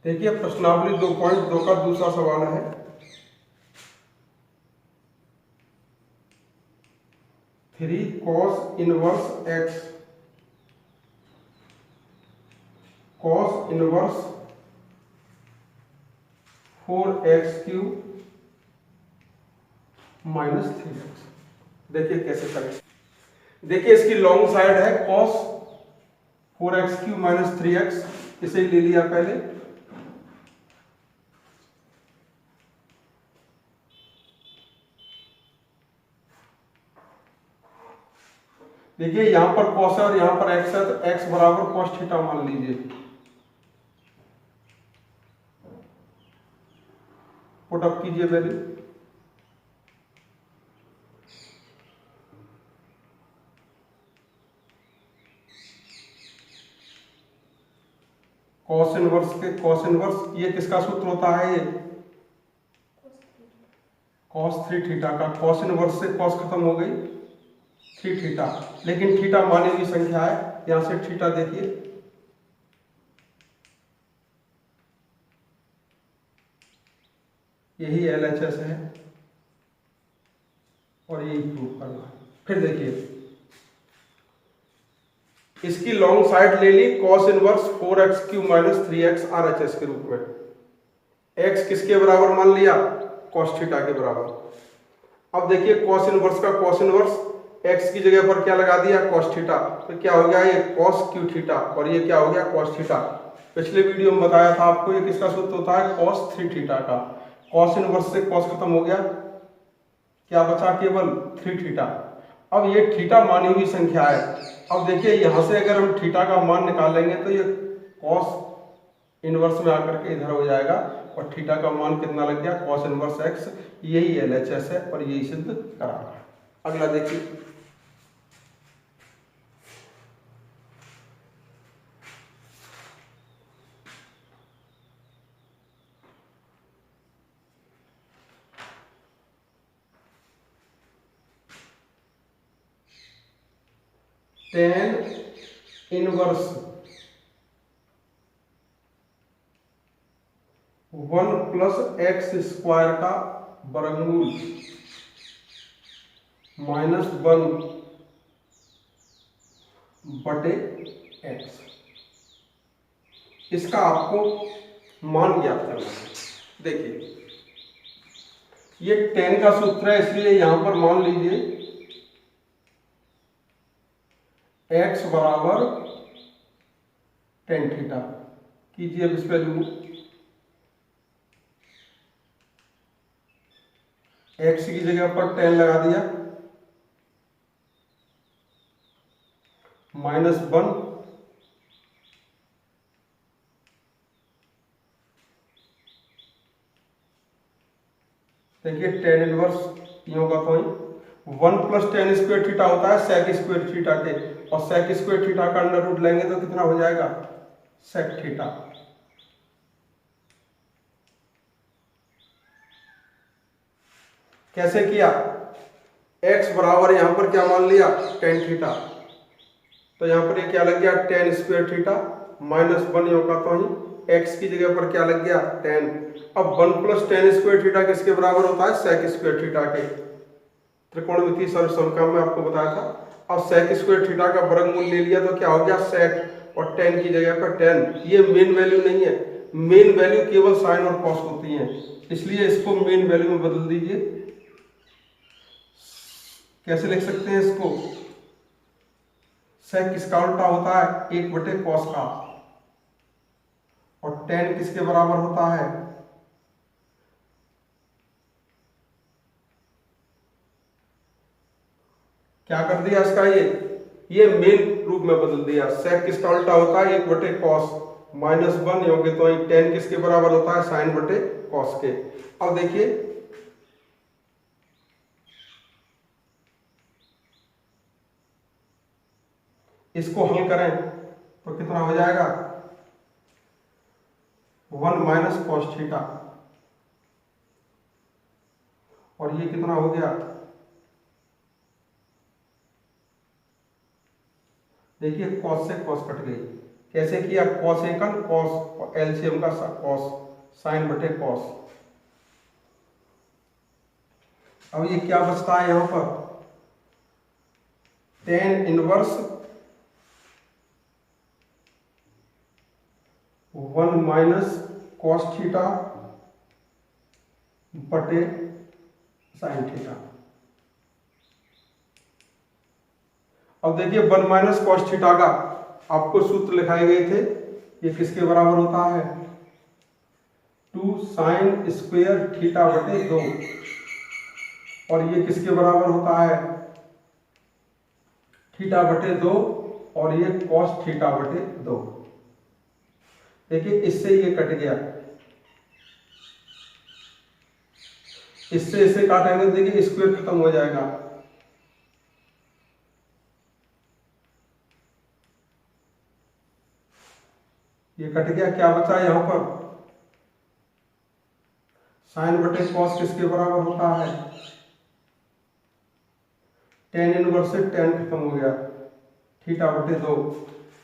देखिए प्रश्नावली 2.2 का दूसरा सवाल है। Three cos inverse x cos inverse 4x³ minus 3x। देखिए कैसे करें। देखिए इसकी लॉन्ग साइड है कॉस 4x³ माइनस 3x, इसे ही ले लिया पहले। देखिए यहां पर कॉस है और यहां पर एक्स है, तो एक्स बराबर कॉस थीटा मान लीजिए। पुट अप कीजिए वैल्यू। कॉस इनवर्स ये किसका सूत्र होता है? ये कॉस 3 थीटा का। कॉस इनवर्स से कॉस खत्म हो गई, 3 थीटा, लेकिन थीटा मानी हुई संख्या है। यहां से थीटा देखिए, यही LHS है और यही प्रूव करना है। फिर देखिए इसकी लॉन्ग साइड ले ली cos inverse 4x³ minus 3x RHS के रूप में। x किसके बराबर मान लिया? कॉस थीटा के बराबर। अब देखिए कॉस इनवर्स का कॉस इनवर्स, x की जगह पर क्या लगा दिया? Cos theta. तो क्या हो गया? ये कॉस क्यू थीटा और ये क्या हो गया? Cos theta. पिछले वीडियो में बताया था आपको, ये किसका सूत्र होता है? कॉस 3 थीटा का। कॉस इनवर्स से कॉस खत्म हो गया, क्या बचा? केवल 3 थीटा। अब ये थीटा मानी हुई संख्या है। अब देखिए यहां से अगर हम थीटा का मान निकालेंगे तो ये कॉस इनवर्स में आकर के इधर हो जाएगा और थीटा का मान कितना लग गया? Cos inverse x. यही LHS है और यही सिद्ध करा। अगला देखिए, tan inverse 1 plus x square का वर्गमूल माइनस 1 बटे एक्स, इसका आपको मान ज्ञात करना है। देखिए ये टेन का सूत्र है, इसलिए यहां पर मान लीजिए x बराबर टेन थीटा कीजिए। अब इस वैल्यू x की जगह पर टेन लगा दिया, माइनस 1 देखिए टेन इनवर्स ये होगा तो 1 प्लस टेन स्क्वायर थीटा होता है सेक स्क्वायर थीटा के, और सेक स्क्वायर थीटा का अंडर रूट लेंगे तो कितना हो जाएगा? Sec theta. कैसे किया? x बराबर यहां पर क्या मान लिया? Tan theta. तो यहां पर ये क्या लग गया? टेन स्क्वायर थीटा माइनस 1 होगा तो ही x की जगह पर क्या लग गया? टेन। अब 1 प्लस टेन स्क्वायर थीटा किसके बराबर होता है? सेक स्क्वायर थीटा के। त्रिकोणमितीय समकलन में आपको बताया था। अब सेक स्क्वायर थीटा का वर्गमूल ले लिया तो क्या हो गया? सेक, और टेन की जगह पर टेन। ये मेन वैल्यू नहीं है, मेन वैल्यू केवल साइन और कॉस होती है, इसलिए इसको मेन वैल्यू में बदल दीजिए। कैसे लिख सकते हैं इसको? सेक किसका उल्टा होता है? 1 बटे कॉस का, और टेन किसके बराबर होता है? क्या कर दिया इसका? ये मेन रूप में बदल दिया। सेक किसका उल्टा होता है? 1 बटे कॉस, माइनस 1 योग्य तो टेन किसके बराबर होता है? साइन बटे कॉस के। अब देखिए इसको हल करें तो कितना हो जाएगा? 1 माइनस कॉस थीटा, और ये कितना हो गया? देखिए कॉस से कॉस कट गई, कैसे किया, कॉसेकन कॉस, एलसीएम का कॉस, साइन बटे कॉस। अब ये क्या बचता है यहां पर, tan inverse 1 minus cos theta बटे साइन थीटा। अब देखिए 1 माइनस कॉस थीटा का आपको सूत्र लिखाए गए थे, ये किसके बराबर होता है, 2 साइन स्क्वायर थीटा बटे 2, और ये किसके बराबर होता है, थीटा बटे 2, और ये कॉस थीटा बटे 2। देखिए इससे ये कट गया, इससे इसे काटेंगे, देखिए स्क्वायर खत्म हो जाएगा, ये कट गया। क्या बचा यहां पर, साइन बटे कॉस किसके बराबर होता है, टेन इनवर्स से टेन खत्म हो गया, थीटा बटे 2।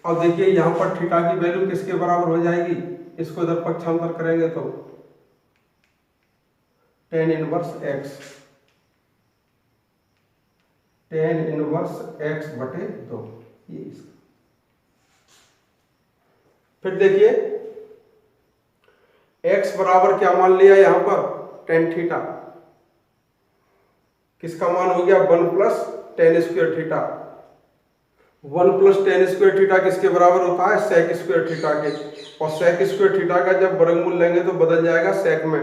अब देखिए यहां पर थीटा की वैल्यू किसके बराबर हो जाएगी, इसको इधर पक्षांतर करेंगे तो tan inverse x, tan inverse x बटे 2, ये इसका। फिर देखिए x बराबर क्या मान लिया यहां पर, टेन थीटा, किसका मान हो गया 1 plus ten square theta. 1 plus ten square theta किसके बराबर होता है, सेक स्क्वायर थीटा के, और सेक स्क्वायर थीटा का जब वर्गमूल लेंगे तो बदल जाएगा सेक में।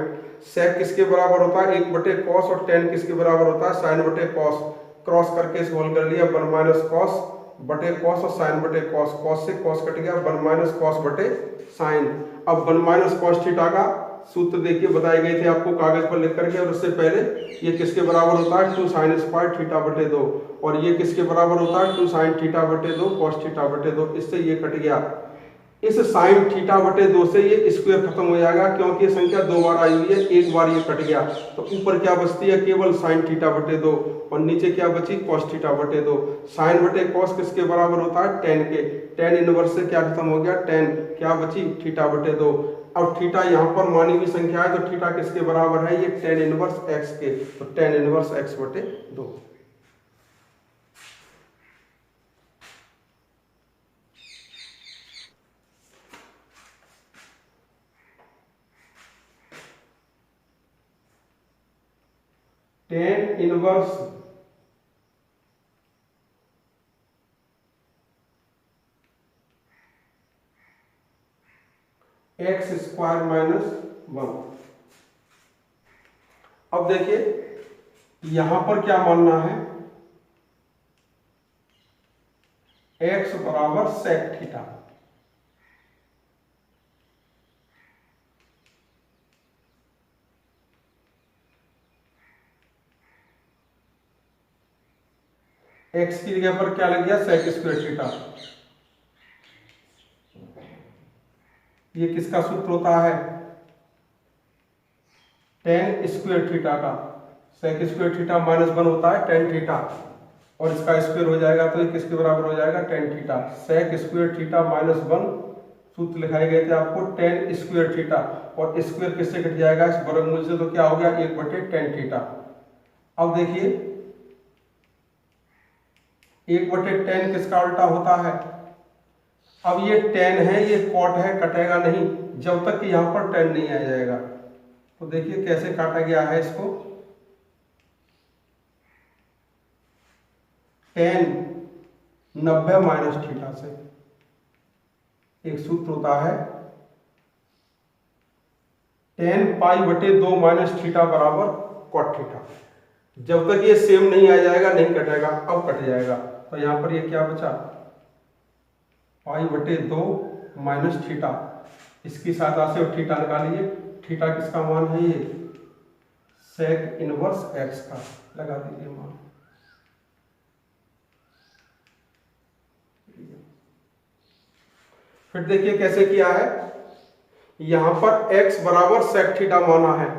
सेक किसके बराबर होता है, 1 बटे कॉस, और टेन किसके बराबर होता है, साइन बटे कॉस। क्रॉस करके इस होल कर लिया, 1 माइनस कॉस बटे कॉस और साइन बटे कॉस, कॉस से कॉस कट गया, 1 माइनस कॉस बटे साइन। अब 1 माइनस कॉस थीटा का सूत्र देखिए बताए गए थे आपको कागज पर लिख करके, और उससे पहले ये किसके बराबर होता है, 2 साइन स्क्वायर थीटा बटे 2, और ये किसके बराबर होता है, 2 साइन थीटा बटे 2 कॉस थीटा बटे 2। इससे ये कट गया, इस साइन थीटा बटे 2 से ये स्क्वायर खत्म हो जाएगा, क्योंकि ये संख्या 2 बार आई हुई है, एक बार ये कट गया, तो ऊपर क्या बचती है, केवल साइन थीटा बटे 2, और नीचे क्या बची, कॉस थीटा बटे 2। साइन बटे कॉस किसके बराबर होता है, टेन के, टेन इनवर्स से क्या खत्म हो गया, टेन, क्या बची, थीटा बटे 2। अब थीटा यहाँ पर मानी हुई संख्या है, तो थीटा किसके बराबर है, ये टेन इनवर्स एक्स के, तो टेन इनवर्स एक्स बटे 2। Tan inverse x square minus 1। अब देखिए यहां पर क्या मानना है, एक्स बराबर सेक थीटा। एक्स की जगह पर क्या लग गया, सेक स्क्वायर थीटा। ये किसका सूत्र होता है, टेन स्क्वायर थीटा का, सेक स्क्वायर थीटा माइनस 1 होता है टेन थीटा, और इसका स्क्वायर हो जाएगा तो ये किसके बराबर हो जाएगा, tan theta. Sec square theta minus 1 सूत्र लिखाए गए थे आपको, टेन स्क्वायर थीटा, और स्क्वायर किससे कट जाएगा, इस वर्गमूल से, तो क्या हो गया, 1 बटे टेन थीटा। अब देखिए 1 बटे टेन किसका उल्टा होता है, अब ये टेन है, ये कॉट है, कटेगा नहीं जब तक कि यहां पर टेन नहीं आ जाएगा। तो देखिए कैसे काटा गया है इसको, टेन 90 माइनस थीटा से, एक सूत्र होता है टेन पाई बटे 2 माइनस थीटा बराबर कॉट थीटा। जब तक ये सेम नहीं आ जाएगा नहीं कटेगा, अब कट जाएगा। तो यहां पर ये क्या बचा, पाई बटे 2 माइनस थीटा, इसकी सहायता से थीटा निकालिए। थीटा किसका मान है, ये सेक इनवर्स एक्स का, लगा दीजिए मान। फिर देखिए कैसे किया है, यहां पर x बराबर सेक थीटा माना है,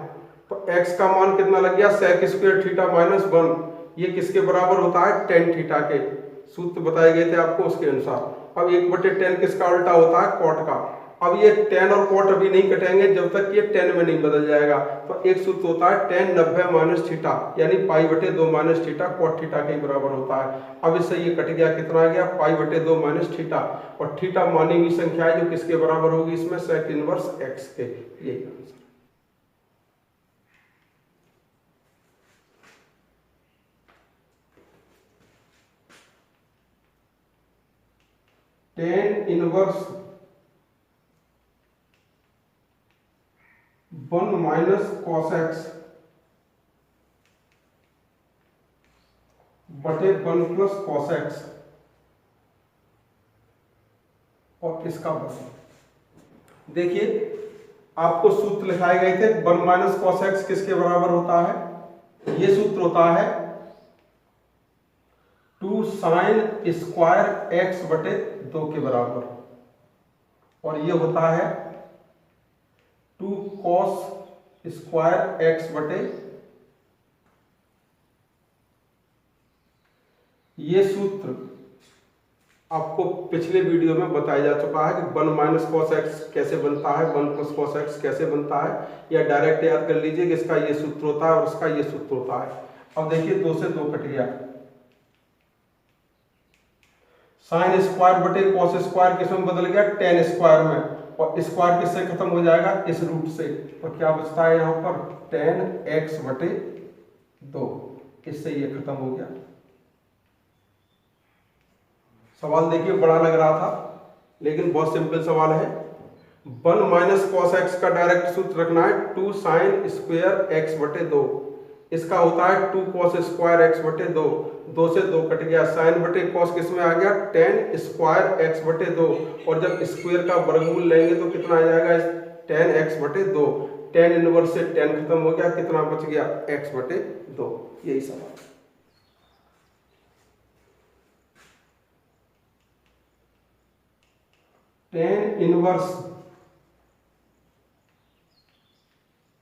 तो x का मान कितना लग गया, सेक स्क्वायर थीटा माइनस 1, ये किसके बराबर होता है, टेन थीटा के। सूत्र बताए गए थे आपको उसके अनुसार। अब 1/10 किसका उल्टा होता है? कॉट का। अब ये tan और कॉट अभी नहीं कटेंगे जब तक ये tan में नहीं बदल जाएगा। तो एक सूत्र होता है tan 90 माइनस थीटा, यानी π/2 माइनस थीटा कॉट थीटा के बराबर होता है। अब इससे ये कट गया, कितना आ गया? π/2 माइनस थीटा, और थीटा मानी हुई संख्या है जो किसके बराबर होगी इसमें? sec इनवर्स x के। यही answer. tan inverse 1 minus cos x बटे 1 प्लस कॉस एक्स और इसका वर्ग। देखिए आपको सूत्र लिखाए गए थे 1 माइनस कॉस एक्स किसके बराबर होता है? ये सूत्र होता है 2 साइन स्क्वायर एक्स बटे 2 के बराबर, और ये होता है 2 कॉस स्क्वायर एक्स बटे, ये सूत्र आपको पिछले वीडियो में बताया जा चुका है कि 1 माइनस कॉस एक्स कैसे बनता है, 1 प्लस कॉस एक्स कैसे बनता है, या डायरेक्ट याद कर लीजिए कि इसका ये सूत्र होता है और इसका ये सूत्र होता है। अब देखिए 2 से 2 कट गया, साइन स्क्वायर बटे कॉस स्क्वायर किस में बदल गया? tan स्क्वायर में, और स्क्वायर किससे खत्म हो जाएगा? इस रूट से। तो क्या बचता है यहाँ पर? tan x बटे 2, इससे ये खत्म हो गया। सवाल देखिए बड़ा लग रहा था लेकिन बहुत सिंपल सवाल है। 1 माइनस कॉस एक्स का डायरेक्ट सूत्र रखना है 2 साइन स्क्वायर एक्स बटे 2, इसका होता है 2 कॉस स्क्वायर एक्स बटे 2, 2 से 2 कट गया, साइन बटे कॉस किस में आ गया? tan स्क्वायर एक्स बटे 2, और जब स्क्वायर का वर्गमूल लेंगे तो कितना आ जाएगा? tan x बटे 2, tan इनवर्स से tan खत्म हो गया, कितना बच गया? x बटे 2। यही सवाल। tan inverse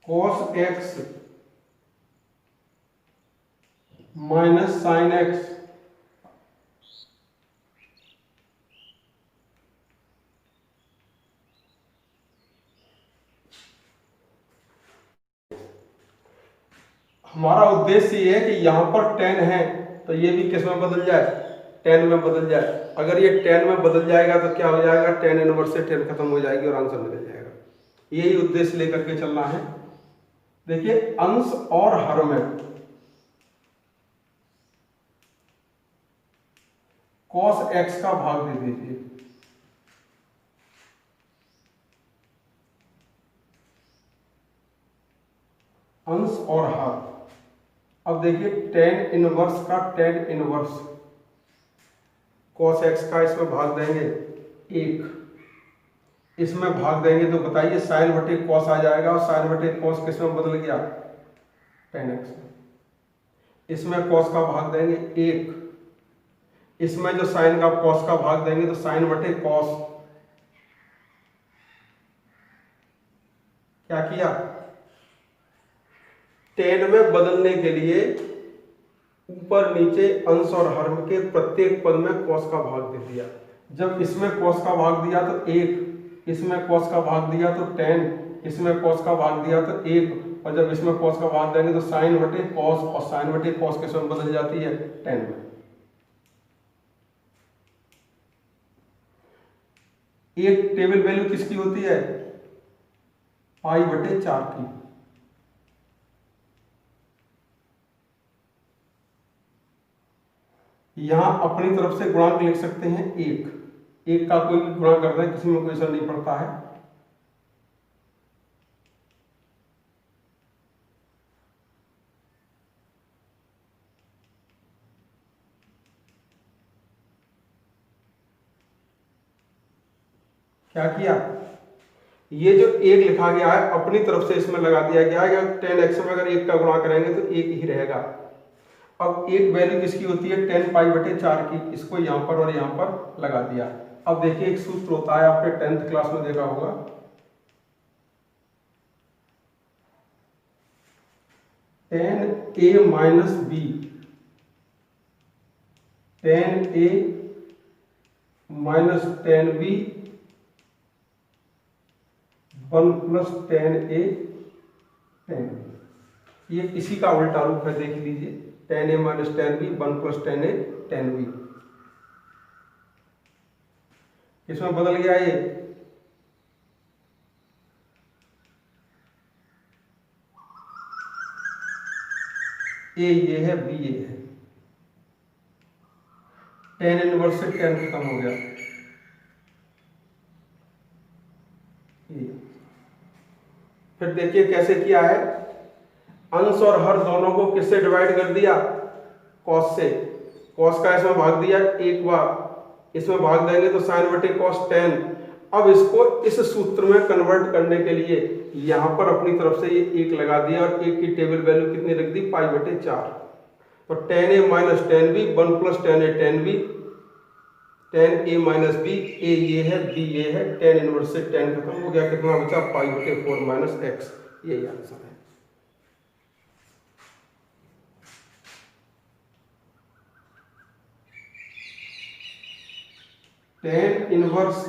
cos x minus sine x हमारा उद्देश्य ये है कि यहां पर tan है तो ये भी किस में बदल जाए? tan में बदल जाए। अगर ये tan में बदल जाएगा तो क्या हो जाएगा? tan इनवर्स से tan खत्म हो जाएगी और आंसर निकल जाएगा। यही उद्देश्य लेकर के चलना है। देखिए अंश और हर में cos x का भाग दे दीजिए, अंश और हर। अब देखिए tan इनवर्स का tan इनवर्स cos x का इसमें भाग देंगे 1, इसमें भाग देंगे तो बताइए साइन बटे कॉस आ जाएगा, और साइन बटे कॉस किस में बदल गया? tan x में। इसमें cos का भाग देंगे 1, इसमें जो साइन का cos का भाग देंगे तो साइन बटे cos, क्या किया? tan में बदलने के लिए ऊपर नीचे अंश और हर के प्रत्येक पद में cos का भाग दे दिया। जब इसमें cos का भाग दिया तो 1, इसमें cos का भाग दिया तो tan, इसमें cos का भाग दिया तो 1, और जब इसमें cos का भाग देंगे तो साइन बटे cos, और साइन बटे cos किस में बदल जाती है? tan में। एक टेबल वैल्यू किसकी होती है? π/4 की। यहां अपनी तरफ से गुणांक लिख सकते हैं 1 का कोई भी गुणा कर दें, किसी में कोई असर नहीं पड़ता है। क्या किया? ये जो 1 लिखा गया है अपनी तरफ से इसमें लगा दिया गया है। tan x में अगर 1 का गुणा करेंगे तो 1 ही रहेगा। अब एक वैल्यू किसकी होती है? tan π/4 की, इसको यहां पर और यहां पर लगा दिया। अब देखिए एक सूत्र होता है, आपने 10th क्लास में देखा होगा, tan a - b tan A minus tan B 1 plus tan A tan B। ये इसी का उल्टा रूप है, देख लीजिए, tan A minus tan B 1 plus tan A tan B। इसमें बदल गया ये, A ये है, B ये है, tan इनवर्स से tan खत्म हो गया। फिर देखिए कैसे किया है, अंश और हर दोनों को किससे डिवाइड कर दिया, कॉस से। कॉस का इसमें भाग दिया एक बार, इसमें भाग देंगे तो साइन बटे कॉस tan। अब इसको इस सूत्र में कन्वर्ट करने के लिए यहां पर अपनी तरफ से ये 1 लगा दिया और 1 की टेबल वैल्यू कितनी रख दी, पाई बटे 4। तो tan A minus tan B 1 plus tan A tan B, tan A minus B, A ये है, B ये है, tan इनवर्स से tan खत्म हो गया, कितना बचा, पाई बटे 4 माइनस x। यही आंसर है। tan inverse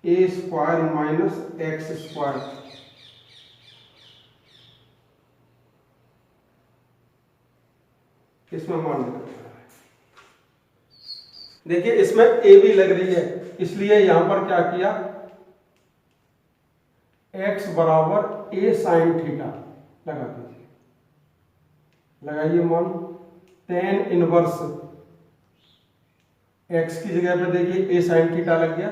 A square minus x square, इसमें मान निकलता है। देखिए इसमें a भी लग रही है, इसलिए यहां पर क्या किया, x बराबर a साइन थीटा लगा दीजिए, लगाइए मान। tan इनवर्स x की जगह पे देखिए a साइन थीटा लग गया,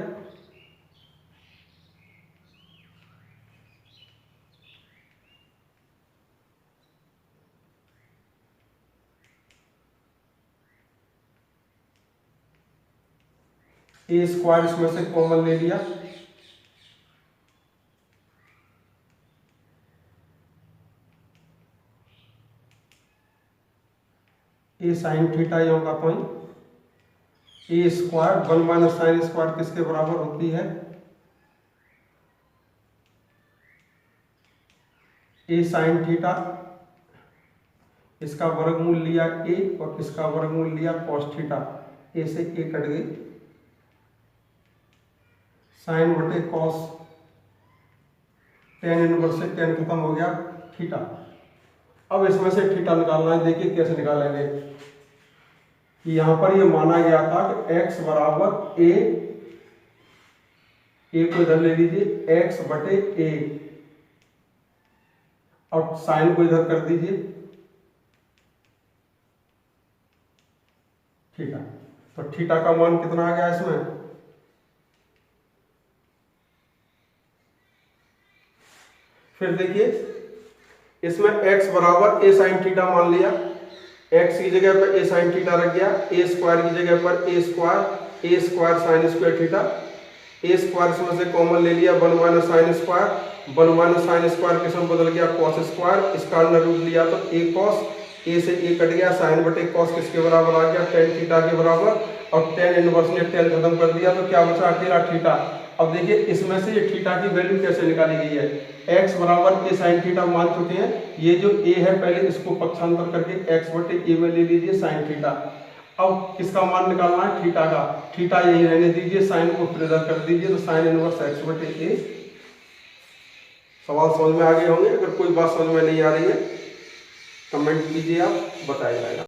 ए स्क्वायर इसमें से कॉमन ले लिया, ए साइन थीटा ये होगा तो ए स्क्वायर 1 माइनस साइन स्क्वायर किसके बराबर होती है, ए साइन थीटा। इसका वर्गमूल लिया ए और इसका वर्गमूल लिया कॉस थीटा, ए से ए कट गई, साइन बटे कॉस, tan इनवर्स से tan खत्म हो गया, थीटा। अब इसमें से थीटा निकालना है, देखिए कैसे निकालेंगे। यहां पर ये माना गया था कि x बराबर a को इधर ले लीजिए, x बटे a, और साइन को इधर कर दीजिए, थीटा। तो थीटा का मान कितना आ गया इसमें, फिर देखिए इसमें x बराबर a साइन थीटा मान लिया, x की जगह पर a साइन थीटा रख गया, a स्क्वायर की जगह पर a square sine square theta, a square इसमें से कॉमन ले लिया, 1 minus sine square, 1 minus sine square किसमें बदल गया, कॉस स्क्वायर, इसका अंडर रूट लिया तो a कॉस, a से a कट गया, साइन बटे कॉस किसके बराबर आ गया, tan थीटा के बराबर, और tan इनवर्स ने tan खत्म कर दिया तो क्या बचा, अकेला थीटा। अब देखिए इसमें से ये थीटा की वैल्यू कैसे निकाली गई है, x बराबर a साइन थीटा मान चुके हैं, ये जो a है पहले इसको पक्षांतर करके x बटे a में ले लीजिए साइन थीटा। अब किसका मान निकालना है, थीटा का, थीटा यही रहने दीजिए, साइन को फिर इधर कर दीजिए तो साइन इनवर्स x बटे a। सवाल समझ में आ गए होंगे, अगर कोई बात समझ में नहीं आ रही है कमेंट कीजिए, आप बताया जाएगा।